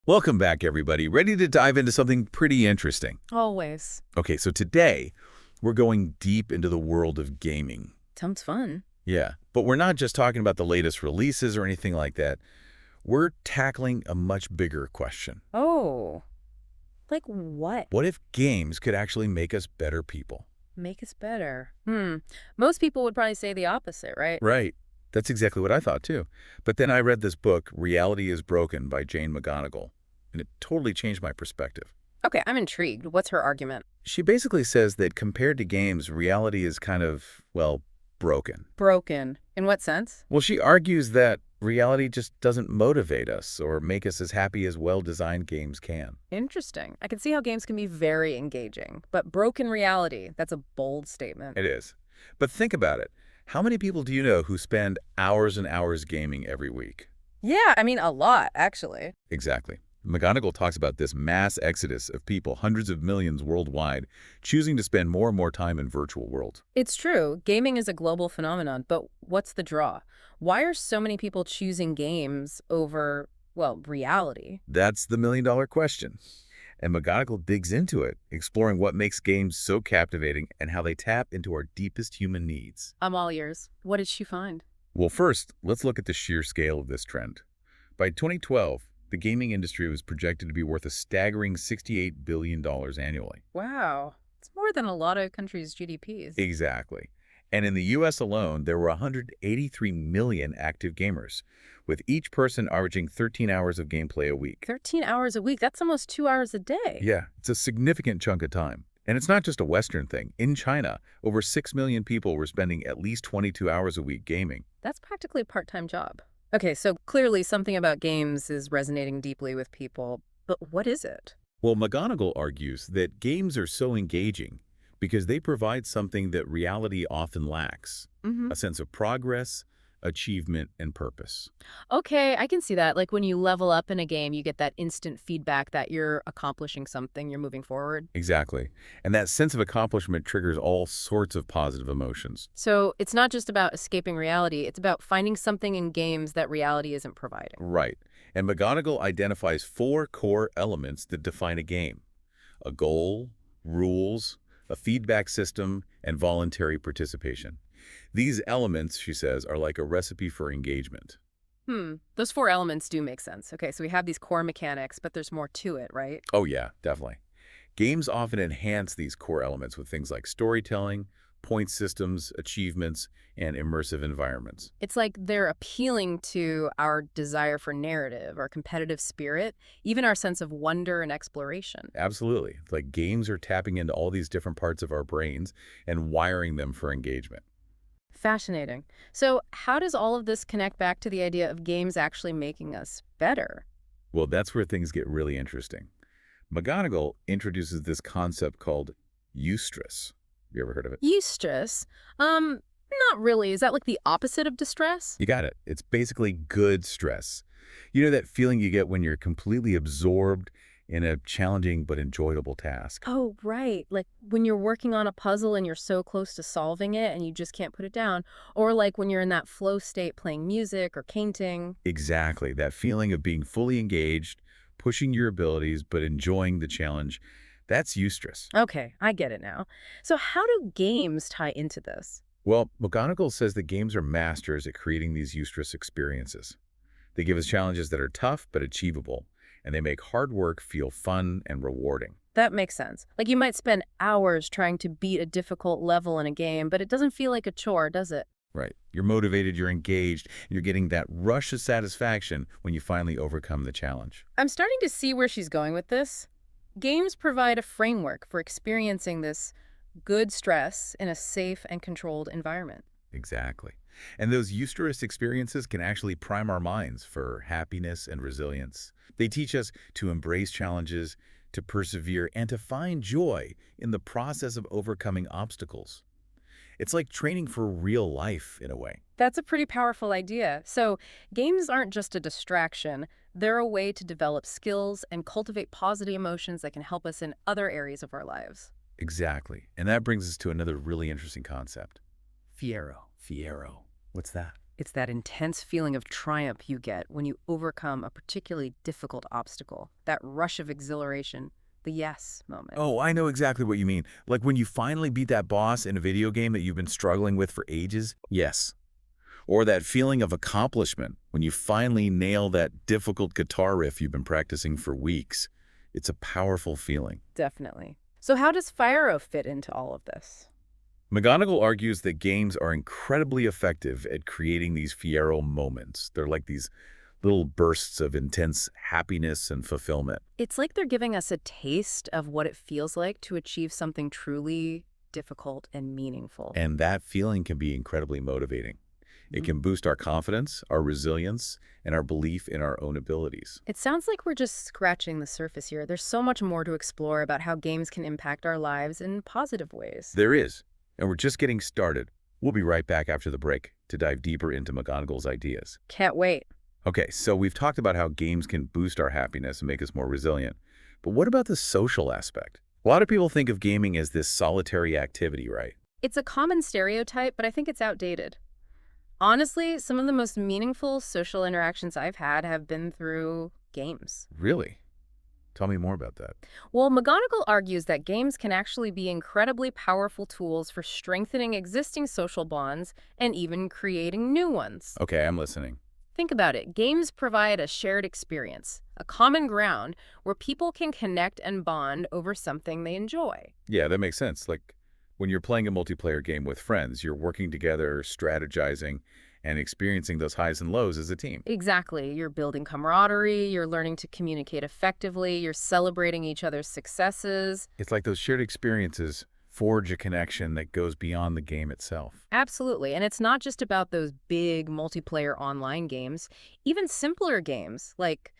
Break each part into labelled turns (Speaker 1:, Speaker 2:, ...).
Speaker 1: Welcome back, everybody. Ready to dive into something pretty interesting.
Speaker 2: Always.
Speaker 1: Okay, so today we're going deep into the world of gaming.
Speaker 2: Sounds fun.
Speaker 1: Yeah, but we're not just talking about the latest releases or anything like that. We're tackling a much bigger question.
Speaker 2: Oh, like what?
Speaker 1: What if games could actually make us better people?
Speaker 2: Make us better. Most people would probably say the opposite, right?
Speaker 1: Right. That's exactly what I thought, too. But then I read this book, Reality is Broken by Jane McGonigal, and it totally changed my perspective.
Speaker 2: Okay, I'm intrigued. What's her argument?
Speaker 1: She basically says that compared to games, reality is kind of, well, broken.
Speaker 2: Broken. In what sense?
Speaker 1: Well, she argues that reality just doesn't motivate us or make us as happy as well-designed games can.
Speaker 2: Interesting. I can see how games can be very engaging, but broken reality, that's a bold statement.
Speaker 1: It is. But think about it. How many people do you know who spend hours and hours gaming every week?
Speaker 2: Yeah, I mean, a lot, actually.
Speaker 1: Exactly. McGonigal talks about this mass exodus of people, hundreds of millions worldwide, choosing to spend more and more time in virtual worlds.
Speaker 2: It's true. Gaming is a global phenomenon, but what's the draw? Why are so many people choosing games over, well, reality?
Speaker 1: That's the million-dollar question. And McGonigal digs into it, exploring what makes games so captivating and how they tap into our deepest human needs.
Speaker 2: I'm all ears. What did she find?
Speaker 1: Well, first, let's look at the sheer scale of this trend. By 2012, the gaming industry was projected to be worth a staggering $68 billion annually.
Speaker 2: Wow. It's more than a lot of countries' GDPs.
Speaker 1: Exactly. And in the US alone, there were 183 million active gamers, with each person averaging 13 hours of gameplay a week.
Speaker 2: 13 hours a week. That's almost 2 hours a day.
Speaker 1: Yeah, it's a significant chunk of time. And it's not just a Western thing. In China, over 6 million people were spending at least 22 hours a week gaming.
Speaker 2: That's practically a part-time job. Okay, so clearly something about games is resonating deeply with people. But what is it?
Speaker 1: Well, McGonigal argues that games are so engaging because they provide something that reality often lacks, a sense of progress, achievement, and purpose.
Speaker 2: Okay, I can see that. Like when you level up in a game, you get that instant feedback that you're accomplishing something, you're moving forward.
Speaker 1: Exactly. And that sense of accomplishment triggers all sorts of positive emotions.
Speaker 2: So it's not just about escaping reality, it's about finding something in games that reality isn't providing.
Speaker 1: Right. And McGonigal identifies 4 core elements that define a game: a goal, rules, a feedback system, and voluntary participation. These elements, she says, are like a recipe for engagement.
Speaker 2: Those four elements do make sense. Okay, so we have these core mechanics, but there's more to it, right?
Speaker 1: Oh yeah, definitely. Games often enhance these core elements with things like storytelling, point systems, achievements, and immersive environments.
Speaker 2: It's like they're appealing to our desire for narrative, our competitive spirit, even our sense of wonder and exploration.
Speaker 1: Absolutely. Like games are tapping into all these different parts of our brains and wiring them for engagement.
Speaker 2: Fascinating. So how does all of this connect back to the idea of games actually making us better?
Speaker 1: Well, that's where things get really interesting. McGonigal introduces this concept called eustress. You ever heard of it?
Speaker 2: Eustress? Not really. Is that like the opposite of distress?
Speaker 1: You got it. It's basically good stress. You know that feeling you get when you're completely absorbed in a challenging but enjoyable task?
Speaker 2: Oh, right. Like when you're working on a puzzle and you're so close to solving it and you just can't put it down. Or like when you're in that flow state playing music or painting.
Speaker 1: Exactly. That feeling of being fully engaged, pushing your abilities, but enjoying the challenge. That's eustress.
Speaker 2: Okay, I get it now. So how do games tie into this?
Speaker 1: Well, McGonigal says that games are masters at creating these eustress experiences. They give us challenges that are tough but achievable, and they make hard work feel fun and rewarding.
Speaker 2: That makes sense. Like you might spend hours trying to beat a difficult level in a game, but it doesn't feel like a chore, does it?
Speaker 1: Right. You're motivated, you're engaged, and you're getting that rush of satisfaction when you finally overcome the challenge.
Speaker 2: I'm starting to see where she's going with this. Games provide a framework for experiencing this good stress in a safe and controlled environment.
Speaker 1: Exactly. And those eustress experiences can actually prime our minds for happiness and resilience. They teach us to embrace challenges, to persevere, and to find joy in the process of overcoming obstacles. It's like training for real life in a way.
Speaker 2: That's a pretty powerful idea. So games aren't just a distraction. They're a way to develop skills and cultivate positive emotions that can help us in other areas of our lives.
Speaker 1: Exactly. And that brings us to another really interesting concept. Fiero. Fiero. What's that?
Speaker 2: It's that intense feeling of triumph you get when you overcome a particularly difficult obstacle. That rush of exhilaration, the yes moment.
Speaker 1: Oh, I know exactly what you mean. Like when you finally beat that boss in a video game that you've been struggling with for ages? Yes. Or that feeling of accomplishment when you finally nail that difficult guitar riff you've been practicing for weeks. It's a powerful feeling.
Speaker 2: Definitely. So how does Fyro fit into all of this?
Speaker 1: McGonagall argues that games are incredibly effective at creating these Fiero moments. They're like these little bursts of intense happiness and fulfillment.
Speaker 2: It's like they're giving us a taste of what it feels like to achieve something truly difficult and meaningful.
Speaker 1: And that feeling can be incredibly motivating. It can boost our confidence, our resilience, and our belief in our own abilities.
Speaker 2: It sounds like we're just scratching the surface here. There's so much more to explore about how games can impact our lives in positive ways.
Speaker 1: There is, and we're just getting started. We'll be right back after the break to dive deeper into McGonagall's ideas.
Speaker 2: Can't wait.
Speaker 1: Okay, so we've talked about how games can boost our happiness and make us more resilient. But what about the social aspect? A lot of people think of gaming as this solitary activity, right?
Speaker 2: It's a common stereotype, but I think it's outdated. Honestly, some of the most meaningful social interactions I've had have been through games.
Speaker 1: Really? Tell me more about that.
Speaker 2: Well, McGonagall argues that games can actually be incredibly powerful tools for strengthening existing social bonds and even creating new ones.
Speaker 1: Okay, I'm listening.
Speaker 2: Think about it. Games provide a shared experience, a common ground where people can connect and bond over something they enjoy.
Speaker 1: Yeah, that makes sense. Like when you're playing a multiplayer game with friends, you're working together, strategizing, and experiencing those highs and lows as a team.
Speaker 2: Exactly. You're building camaraderie, you're learning to communicate effectively, you're celebrating each other's successes.
Speaker 1: It's like those shared experiences forge a connection that goes beyond the game itself.
Speaker 2: Absolutely. And it's not just about those big multiplayer online games. Even simpler games like,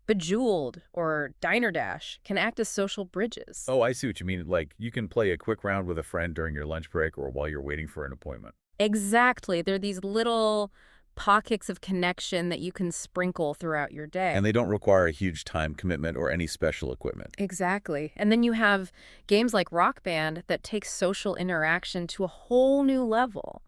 Speaker 2: Bejeweled or Diner Dash can act as social bridges.
Speaker 1: Oh, I see what you mean. Like you can play a quick round with a friend during your lunch break or while you're waiting for an appointment.
Speaker 2: Exactly. They're these little pockets of connection that you can sprinkle throughout your day.
Speaker 1: And they don't require a huge time commitment or any special equipment.
Speaker 2: Exactly. And then you have games like Rock Band that take social interaction to a whole new level.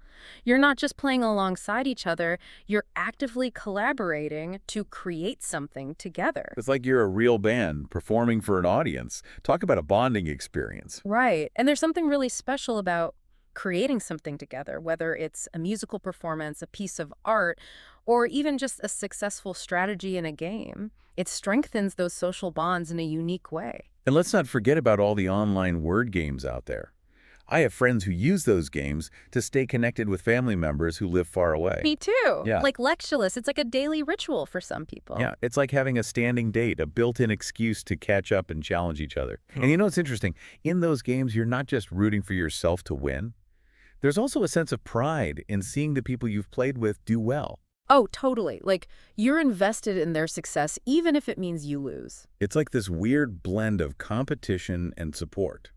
Speaker 2: You're not just playing alongside each other, you're actively collaborating to create something together.
Speaker 1: It's like you're a real band performing for an audience. Talk about a bonding experience.
Speaker 2: Right. And there's something really special about creating something together, whether it's a musical performance, a piece of art, or even just a successful strategy in a game. It strengthens those social bonds in a unique way.
Speaker 1: And let's not forget about all the online word games out there. I have friends who use those games to stay connected with family members who live far away.
Speaker 2: Me too.
Speaker 1: Yeah.
Speaker 2: Like Lectulus, it's like a daily ritual for some people.
Speaker 1: Yeah, it's like having a standing date, a built-in excuse to catch up and challenge each other. And you know what's interesting? In those games, you're not just rooting for yourself to win. There's also a sense of pride in seeing the people you've played with do well.
Speaker 2: Oh, totally. Like, you're invested in their success, even if it means you lose.
Speaker 1: It's like this weird blend of competition and support.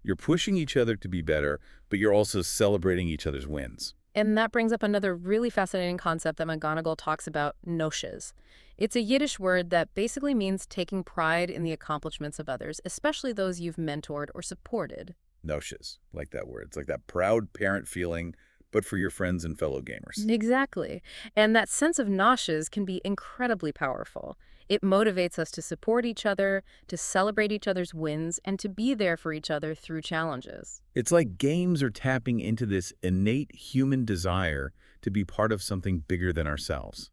Speaker 1: You're pushing each other to be better, but you're also celebrating each other's wins.
Speaker 2: And that brings up another really fascinating concept that McGonagall talks about, noshes. It's a Yiddish word that basically means taking pride in the accomplishments of others, especially those you've mentored or supported.
Speaker 1: Noshes, like that word. It's like that proud parent feeling, but for your friends and fellow gamers.
Speaker 2: Exactly. And that sense of noshes can be incredibly powerful. It motivates us to support each other, to celebrate each other's wins, and to be there for each other through challenges.
Speaker 1: It's like games are tapping into this innate human desire to be part of something bigger than ourselves,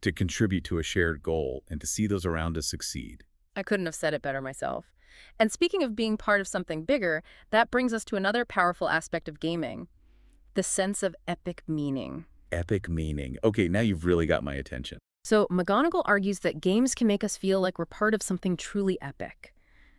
Speaker 1: to contribute to a shared goal, and to see those around us succeed.
Speaker 2: I couldn't have said it better myself. And speaking of being part of something bigger, that brings us to another powerful aspect of gaming, the sense of epic meaning.
Speaker 1: Epic meaning. Okay, now you've really got my attention.
Speaker 2: So McGonagall argues that games can make us feel like we're part of something truly epic,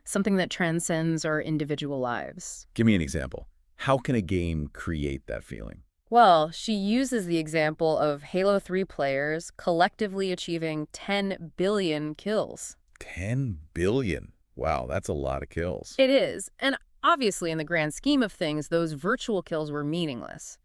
Speaker 2: something that transcends our individual lives.
Speaker 1: Give me an example. How can a game create that feeling?
Speaker 2: Well, she uses the example of Halo 3 players collectively achieving 10 billion kills.
Speaker 1: 10 billion. Wow, that's a lot of kills.
Speaker 2: It is, and obviously in the grand scheme of things, those virtual kills were meaningless.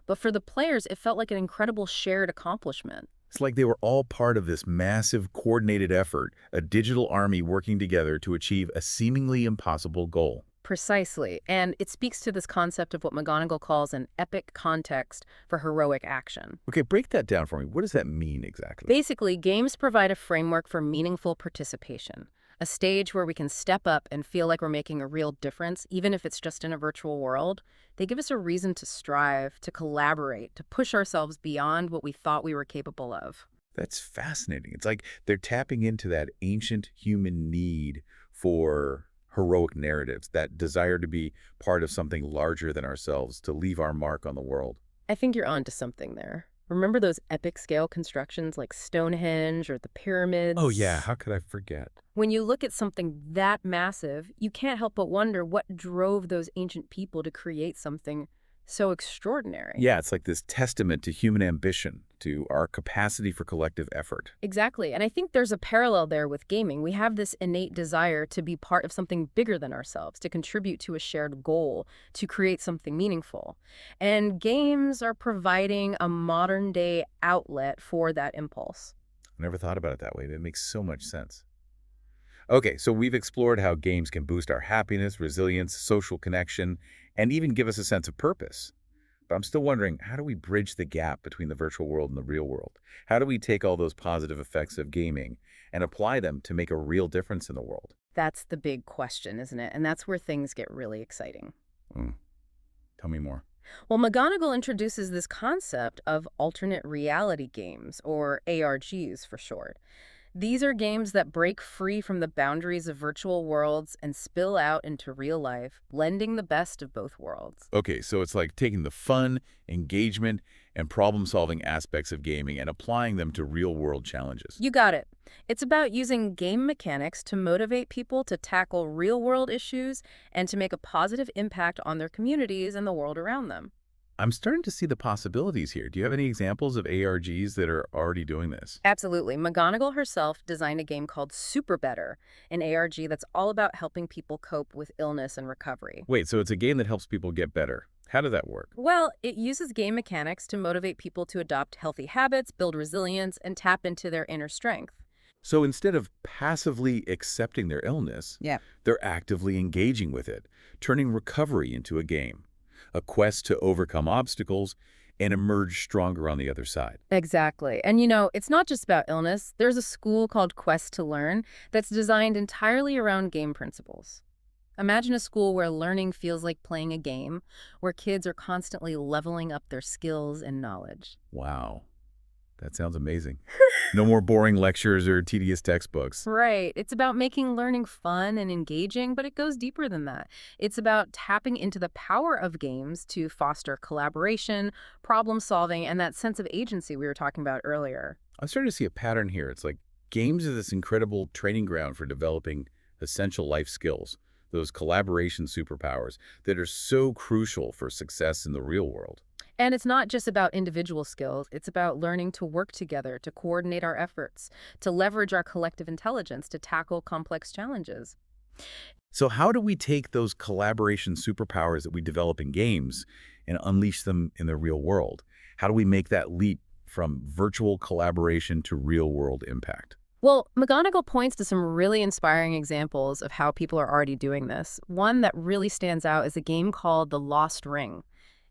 Speaker 2: But for the players, it felt like an incredible shared accomplishment.
Speaker 1: It's like they were all part of this massive, coordinated effort, a digital army working together to achieve a seemingly impossible goal.
Speaker 2: Precisely. And it speaks to this concept of what McGonagall calls an epic context for heroic action.
Speaker 1: Okay, break that down for me. What does that mean exactly?
Speaker 2: Basically, games provide a framework for meaningful participation, a stage where we can step up and feel like we're making a real difference, even if it's just in a virtual world. They give us a reason to strive, to collaborate, to push ourselves beyond what we thought we were capable of.
Speaker 1: That's fascinating. It's like they're tapping into that ancient human need for heroic narratives, that desire to be part of something larger than ourselves, to leave our mark on the world.
Speaker 2: I think you're onto something there. Remember those epic scale constructions like Stonehenge or the
Speaker 1: Oh yeah,
Speaker 2: pyramids?
Speaker 1: how could I forget?
Speaker 2: When you look at something that massive, you can't help but wonder what drove those ancient people to create something so extraordinary.
Speaker 1: Yeah, it's like this testament to human ambition, to our capacity for collective effort.
Speaker 2: Exactly. And I think there's a parallel there with gaming. We have this innate desire to be part of something bigger than ourselves, to contribute to a shared goal, to create something meaningful. And games are providing a modern day outlet for that impulse.
Speaker 1: I never thought about it that way. That makes so much sense. Okay, so we've explored how games can boost our happiness, resilience, social connection, and even give us a sense of purpose. But I'm still wondering, how do we bridge the gap between the virtual world and the real world? How do we take all those positive effects of gaming and apply them to make a real difference in the world?
Speaker 2: That's the big question, isn't it? And that's where things get really exciting.
Speaker 1: Mm, tell me more.
Speaker 2: Well, McGonagall introduces this concept of alternate reality games, or ARGs for short. These are games that break free from the boundaries of virtual worlds and spill out into real life, blending the best of both worlds.
Speaker 1: Okay, so it's like taking the fun, engagement, and problem-solving aspects of gaming and applying them to real-world challenges.
Speaker 2: You got it. It's about using game mechanics to motivate people to tackle real-world issues and to make a positive impact on their communities and the world around them.
Speaker 1: I'm starting to see the possibilities here. Do you have any examples of ARGs that are already doing this?
Speaker 2: Absolutely. McGonagall herself designed a game called Super Better, an ARG that's all about helping people cope with illness and recovery.
Speaker 1: Wait, so it's a game that helps people get better. How does that work?
Speaker 2: Well, it uses game mechanics to motivate people to adopt healthy habits, build resilience, and tap into their inner strength.
Speaker 1: So instead of passively accepting their illness,
Speaker 2: Yeah.
Speaker 1: they're actively engaging with it, turning recovery into a game, a quest to overcome obstacles and emerge stronger on the other side.
Speaker 2: Exactly. And it's not just about illness. There's a school called Quest to Learn that's designed entirely around game principles. Imagine a school where learning feels like playing a game, where kids are constantly leveling up their skills and knowledge.
Speaker 1: Wow, that sounds amazing. No more boring lectures or tedious textbooks.
Speaker 2: Right. It's about making learning fun and engaging, but it goes deeper than that. It's about tapping into the power of games to foster collaboration, problem solving, and that sense of agency we were talking about earlier.
Speaker 1: I'm starting to see a pattern here. It's like games are this incredible training ground for developing essential life skills, those collaboration superpowers that are so crucial for success in the real world.
Speaker 2: And it's not just about individual skills, it's about learning to work together, to coordinate our efforts, to leverage our collective intelligence to tackle complex challenges.
Speaker 1: So how do we take those collaboration superpowers that we develop in games and unleash them in the real world? How do we make that leap from virtual collaboration to real world impact?
Speaker 2: Well, McGonagall points to some really inspiring examples of how people are already doing this. One that really stands out is a game called The Lost Ring.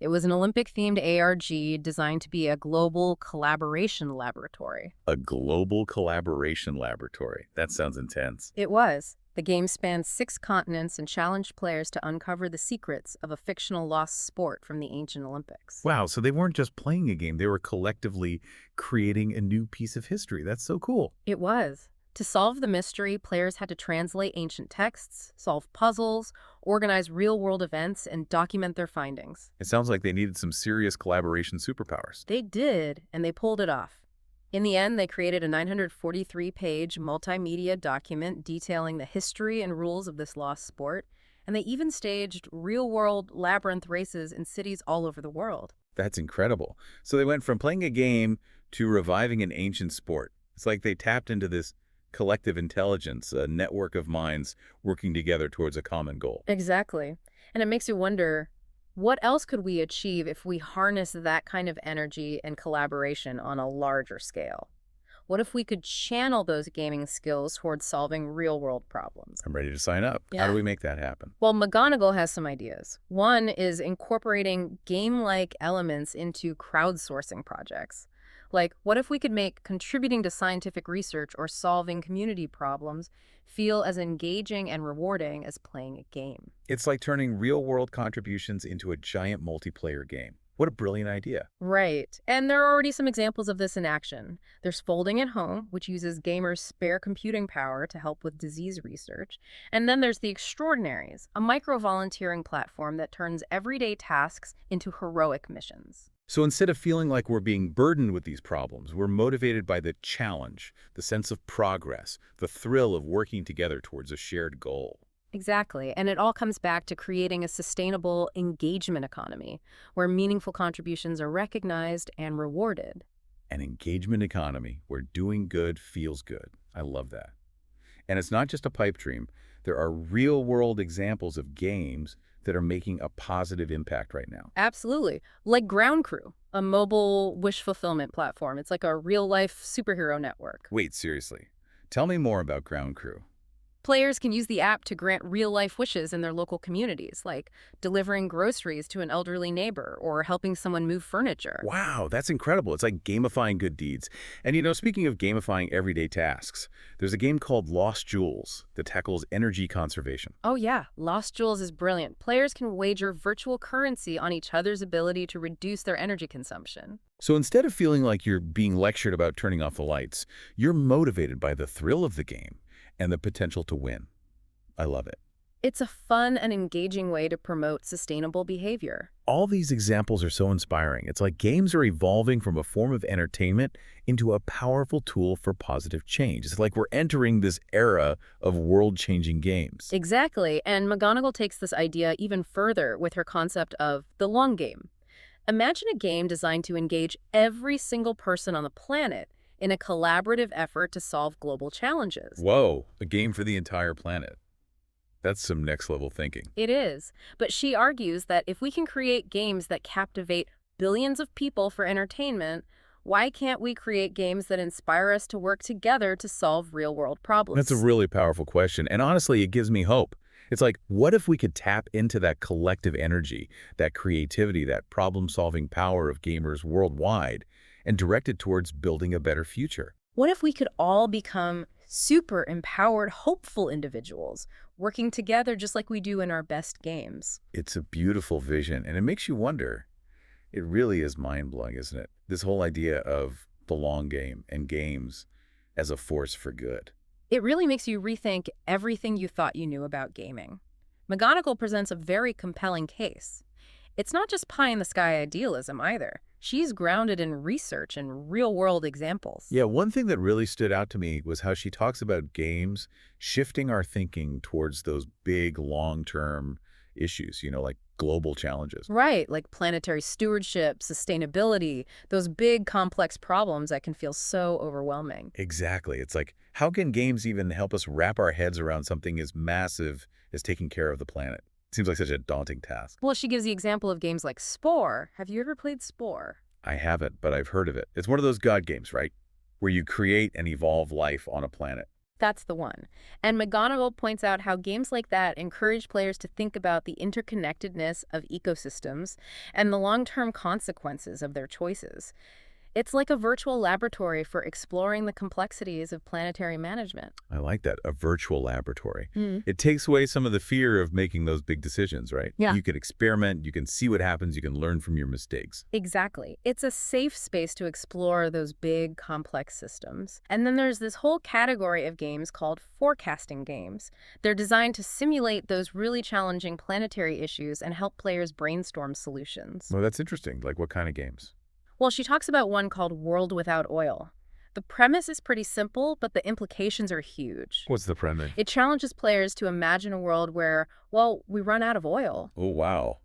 Speaker 2: It was an Olympic-themed ARG designed to be a global collaboration laboratory.
Speaker 1: A global collaboration laboratory. That sounds intense.
Speaker 2: It was. The game spanned 6 continents and challenged players to uncover the secrets of a fictional lost sport from the ancient Olympics.
Speaker 1: Wow, so they weren't just playing a game, they were collectively creating a new piece of history. That's so cool.
Speaker 2: It was. To solve the mystery, players had to translate ancient texts, solve puzzles, organize real-world events, and document their findings.
Speaker 1: It sounds like they needed some serious collaboration superpowers.
Speaker 2: They did, and they pulled it off. In the end, they created a 943-page multimedia document detailing the history and rules of this lost sport, and they even staged real-world labyrinth races in cities all over the world.
Speaker 1: That's incredible. So they went from playing a game to reviving an ancient sport. It's like they tapped into this collective intelligence, a network of minds working together towards a common goal.
Speaker 2: Exactly. And it makes you wonder, what else could we achieve if we harness that kind of energy and collaboration on a larger scale? What if we could channel those gaming skills towards solving real-world problems?
Speaker 1: I'm ready to sign up. How do
Speaker 2: Yeah.
Speaker 1: we make that happen?
Speaker 2: Well, McGonagall has some ideas. One is incorporating game-like elements into crowdsourcing projects. Like, what if we could make contributing to scientific research or solving community problems feel as engaging and rewarding as playing a game?
Speaker 1: It's like turning real-world contributions into a giant multiplayer game. What a brilliant idea.
Speaker 2: Right. And there are already some examples of this in action. There's Folding at Home, which uses gamers' spare computing power to help with disease research. And then there's The Extraordinaries, a micro-volunteering platform that turns everyday tasks into heroic missions.
Speaker 1: So instead of feeling like we're being burdened with these problems, we're motivated by the challenge, the sense of progress, the thrill of working together towards a shared goal.
Speaker 2: Exactly. And it all comes back to creating a sustainable engagement economy where meaningful contributions are recognized and rewarded.
Speaker 1: An engagement economy where doing good feels good. I love that. And it's not just a pipe dream. There are real-world examples of games that are making a positive impact right now.
Speaker 2: Absolutely. Like Ground Crew, a mobile wish fulfillment platform. It's like a real-life superhero network.
Speaker 1: Wait, seriously. Tell me more about Ground Crew.
Speaker 2: Players can use the app to grant real-life wishes in their local communities, like delivering groceries to an elderly neighbor or helping someone move furniture.
Speaker 1: Wow, that's incredible. It's like gamifying good deeds. And speaking of gamifying everyday tasks, there's a game called Lost Jewels that tackles energy conservation.
Speaker 2: Oh yeah, Lost Jewels is brilliant. Players can wager virtual currency on each other's ability to reduce their energy consumption.
Speaker 1: So instead of feeling like you're being lectured about turning off the lights, you're motivated by the thrill of the game and the potential to win. I love it.
Speaker 2: It's a fun and engaging way to promote sustainable behavior.
Speaker 1: All these examples are so inspiring. It's like games are evolving from a form of entertainment into a powerful tool for positive change. It's like we're entering this era of world-changing games.
Speaker 2: Exactly, and McGonagall takes this idea even further with her concept of the long game. Imagine a game designed to engage every single person on the planet in a collaborative effort to solve global challenges.
Speaker 1: Whoa, a game for the entire planet. That's some next-level thinking.
Speaker 2: It is, but she argues that if we can create games that captivate billions of people for entertainment, why can't we create games that inspire us to work together to solve real-world problems?
Speaker 1: That's a really powerful question, and honestly, it gives me hope. It's like, what if we could tap into that collective energy, that creativity, that problem-solving power of gamers worldwide, and direct it towards building a better future?
Speaker 2: What if we could all become super empowered, hopeful individuals, working together just like we do in our best games?
Speaker 1: It's a beautiful vision, and it makes you wonder. It really is mind-blowing, isn't it? This whole idea of the long game and games as a force for good.
Speaker 2: It really makes you rethink everything you thought you knew about gaming. McGonagall presents a very compelling case. It's not just pie-in-the-sky idealism either. She's grounded in research and real-world examples.
Speaker 1: Yeah, one thing that really stood out to me was how she talks about games shifting our thinking towards those big, long-term issues, like global challenges.
Speaker 2: Right, like planetary stewardship, sustainability, those big, complex problems that can feel so overwhelming.
Speaker 1: Exactly. It's like, how can games even help us wrap our heads around something as massive as taking care of the planet? Seems like such a daunting task.
Speaker 2: Well, she gives the example of games like Spore. Have you ever played Spore?
Speaker 1: I haven't, but I've heard of it. It's one of those God games, right? Where you create and evolve life on a planet.
Speaker 2: That's the one. And McGonagall points out how games like that encourage players to think about the interconnectedness of ecosystems and the long-term consequences of their choices. It's like a virtual laboratory for exploring the complexities of planetary management.
Speaker 1: I like that, a virtual laboratory.
Speaker 2: Mm.
Speaker 1: It takes away some of the fear of making those big decisions, right?
Speaker 2: Yeah.
Speaker 1: You can experiment, you can see what happens, you can learn from your mistakes.
Speaker 2: Exactly. It's a safe space to explore those big, complex systems. And then there's this whole category of games called forecasting games. They're designed to simulate those really challenging planetary issues and help players brainstorm solutions.
Speaker 1: Well, that's interesting. Like what kind of games?
Speaker 2: Well, she talks about one called World Without Oil. The premise is pretty simple, but the implications are huge.
Speaker 1: What's the premise?
Speaker 2: It challenges players to imagine a world where, well, we run out of oil.
Speaker 1: Oh, wow.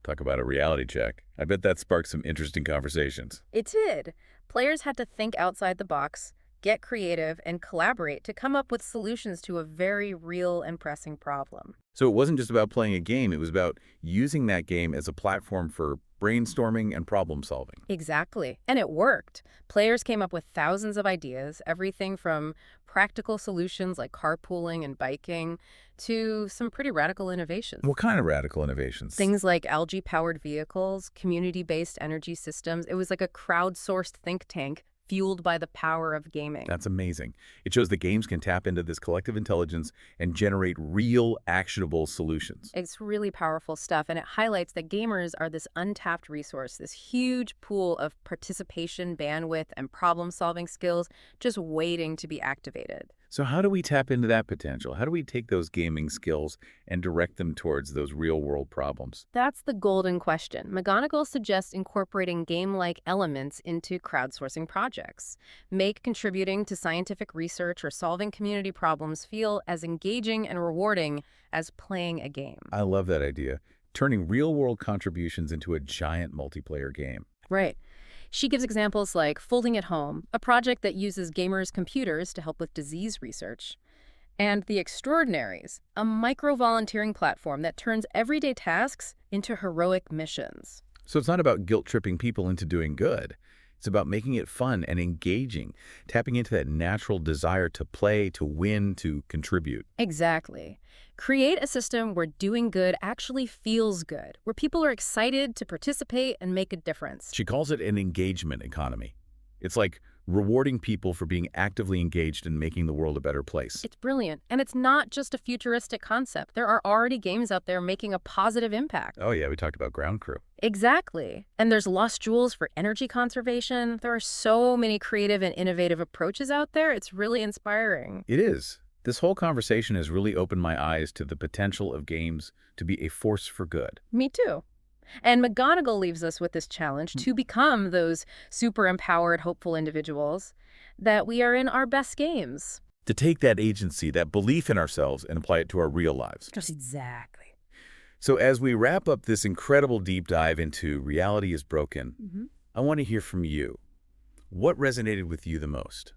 Speaker 1: Talk about a reality check. I bet that sparked some interesting conversations.
Speaker 2: It did. Players had to think outside the box, get creative, and collaborate to come up with solutions to a very real and pressing problem.
Speaker 1: So it wasn't just about playing a game, it was about using that game as a platform for brainstorming and problem solving.
Speaker 2: Exactly. And it worked. Players came up with thousands of ideas, everything from practical solutions like carpooling and biking to some pretty radical innovations.
Speaker 1: What kind of radical innovations?
Speaker 2: Things like algae-powered vehicles, community-based energy systems. It was like a crowdsourced think tank fueled by the power of gaming.
Speaker 1: That's amazing. It shows that games can tap into this collective intelligence and generate real, actionable solutions.
Speaker 2: It's really powerful stuff, and it highlights that gamers are this untapped resource, this huge pool of participation, bandwidth, and problem-solving skills just waiting to be activated.
Speaker 1: So how do we tap into that potential? How do we take those gaming skills and direct them towards those real-world problems?
Speaker 2: That's the golden question. McGonigal suggests incorporating game-like elements into crowdsourcing projects. Make contributing to scientific research or solving community problems feel as engaging and rewarding as playing a game.
Speaker 1: I love that idea. Turning real-world contributions into a giant multiplayer game.
Speaker 2: Right. She gives examples like Folding at Home, a project that uses gamers' computers to help with disease research, and The Extraordinaries, a micro-volunteering platform that turns everyday tasks into heroic missions.
Speaker 1: So it's not about guilt-tripping people into doing good. It's about making it fun and engaging, tapping into that natural desire to play, to win, to contribute.
Speaker 2: Exactly. Create a system where doing good actually feels good, where people are excited to participate and make a difference.
Speaker 1: She calls it an engagement economy. It's like rewarding people for being actively engaged in making the world a better place.
Speaker 2: It's brilliant. And it's not just a futuristic concept. There are already games out there making a positive impact.
Speaker 1: Oh yeah, we talked about Ground Crew.
Speaker 2: Exactly. And there's Lost Jewels for energy conservation. There are so many creative and innovative approaches out there. It's really inspiring.
Speaker 1: It is. This whole conversation has really opened my eyes to the potential of games to be a force for good.
Speaker 2: Me too. And McGonigal leaves us with this challenge to become those super empowered, hopeful individuals that we are in our best games.
Speaker 1: To take that agency, that belief in ourselves, and apply it to our real lives.
Speaker 2: Just exactly.
Speaker 1: So as we wrap up this incredible deep dive into Reality is Broken, I want to hear from you. What resonated with you the most?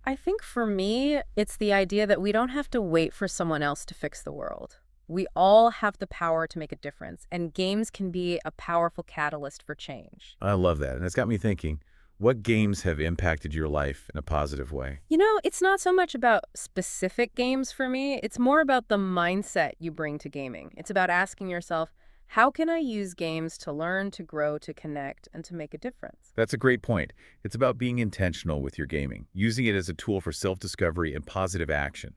Speaker 2: I think for me, it's the idea that we don't have to wait for someone else to fix the world. We all have the power to make a difference, and games can be a powerful catalyst for change.
Speaker 1: I love that. And it's got me thinking, what games have impacted your life in a positive way?
Speaker 2: You know, it's not so much about specific games for me. It's more about the mindset you bring to gaming. It's about asking yourself, how can I use games to learn, to grow, to connect, and to make a difference?
Speaker 1: That's a great point. It's about being intentional with your gaming, using it as a tool for self-discovery and positive action.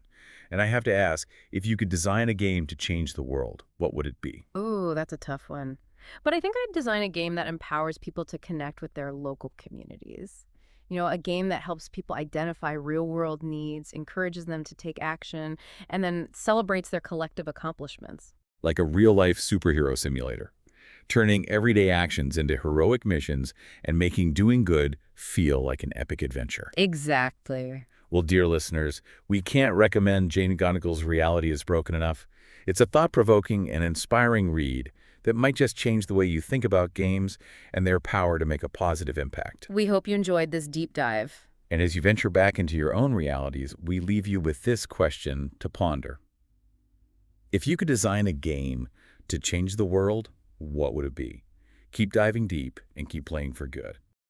Speaker 1: And I have to ask, if you could design a game to change the world, what would it be?
Speaker 2: Ooh, that's a tough one. But I think I'd design a game that empowers people to connect with their local communities. You know, a game that helps people identify real-world needs, encourages them to take action, and then celebrates their collective accomplishments.
Speaker 1: Like a real-life superhero simulator, turning everyday actions into heroic missions and making doing good feel like an epic adventure.
Speaker 2: Exactly.
Speaker 1: Well, dear listeners, we can't recommend Jane McGonigal's Reality is Broken enough. It's a thought-provoking and inspiring read that might just change the way you think about games and their power to make a positive impact.
Speaker 2: We hope you enjoyed this deep dive.
Speaker 1: And as you venture back into your own realities, we leave you with this question to ponder. If you could design a game to change the world, what would it be? Keep diving deep and keep playing for good.